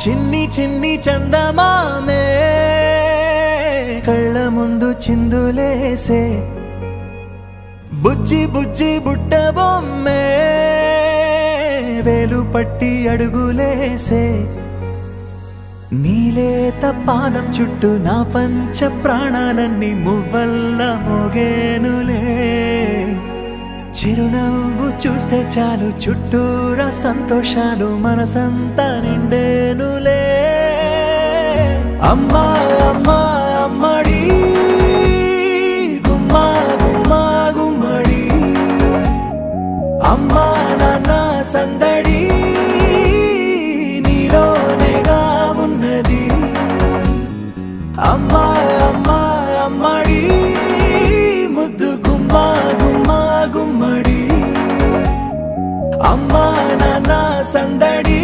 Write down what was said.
చిన్ని చిన్ని చందమామే కళ్ళ ముందు చిందులేసే బుజ్జి బుజ్జి బుట్ట బొమ్మే వేలు పట్టి అడుగులేసే నీలేత పానం చుట్టూ నా పంచ ప్రాణాలన్నీ మువ్వల్ల మోగేనులే చిరునవ్వు చూస్తే చాలు చుట్టూరా సంతోషాలు మనసంతా నిండేనులే అమ్మా అమ్మా అమ్మడి గుమ్మా గుమ్మా గుమ్మడి అమ్మా నాన్న సందడి నీలోనేగా ఉన్నది అమ్మా అమ్మా అమ్మడి ముద్దు గుమ్మా గుమ్మా గుమ్మడి అమ్మా నాన్న సందడి